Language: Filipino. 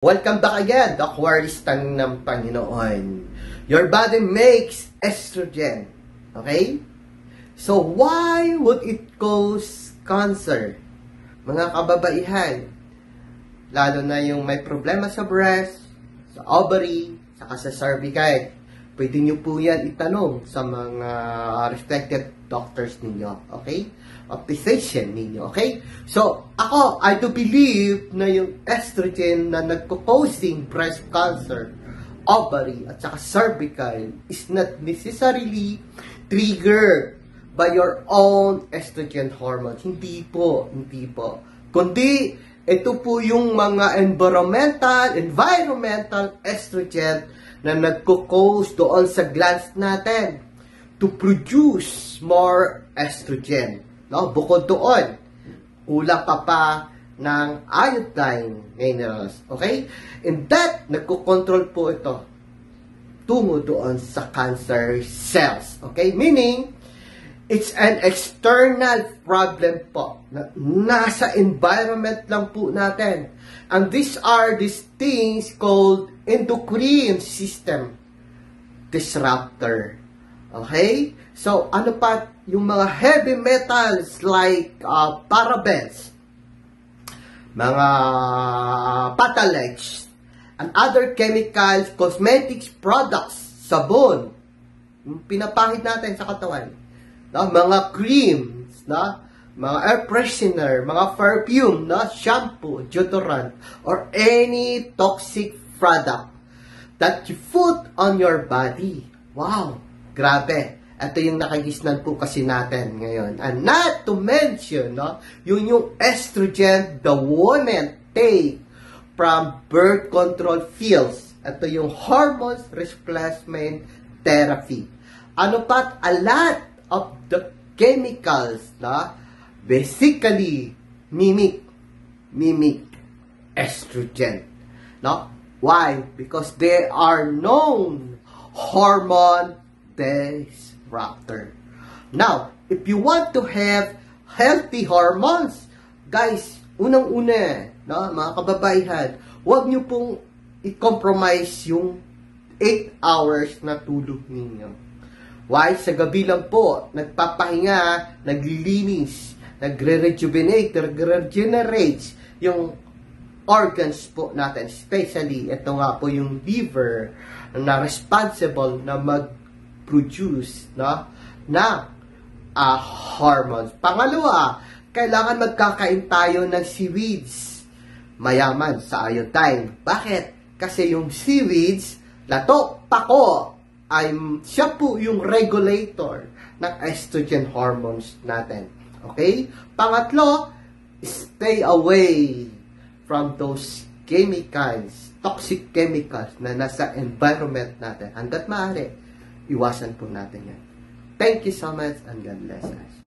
Welcome back again, the Aquaristang ng Panginoon. Your body makes estrogen. Okay? So, why would it cause cancer? Mga kababaihan, lalo na yung may problema sa breast, sa ovary, saka sa cervical. Pwede nyo po yan itanong sa mga respected doctors ninyo. Okay? Of physician ninyo. Okay? So, ako, I do believe na yung estrogen na nagko-causing breast cancer, ovary, at saka cervical is not necessarily triggered by your own estrogen hormones. Hindi po. Hindi po. Kundi, ito po yung mga environmental estrogen na nagko-cause doon sa glands natin to produce more estrogen. No? Bukod doon, kulang pa ng iodine minerals. Okay? And that, nagko-control po ito tungo doon sa cancer cells. Okay? Meaning, it's an external problem po. Nasa environment lang po natin. And these are these things called endocrine system disruptor. Okay? So, ano pa yung mga heavy metals like parabens, mga phthalates, and other chemicals, cosmetics products, sabon, yung pinapahid natin sa katawan. No? Mga creams, no? Mga air freshener, mga perfume, no? Shampoo, deodorant, or any toxic product that you put on your body. Wow! Grabe! Ito yung nakagisnan po kasi natin ngayon. And not to mention, no? Yung estrogen the women take from birth control pills. Ito yung hormones replacement therapy. Ano pa? A lot of the chemicals, no? Basically mimic estrogen. No? Why? Because they are known hormone disruptor. Now, if you want to have healthy hormones, guys, unang-una, no, mga kababaihan, huwag nyo pong i-compromise yung 8 hours na tulog ninyo. Why? Sa gabi lang po, nagpapahinga, naglilinis, nagre-rejuvenate, nagre-regenerate yung organs po natin. Especially, ito nga po yung liver na responsible na mag-produce, no, na hormones. Pangalawa, kailangan magkakain tayo ng seaweeds. Mayaman sa iodine. Bakit? Kasi yung seaweeds, lato, pako, siya po yung regulator ng estrogen hormones natin. Okay? Pangatlo, stay away from those chemicals, toxic chemicals na nasa environment natin. Hanggat maaari, iwasan po natin yan. Thank you so much and God bless us.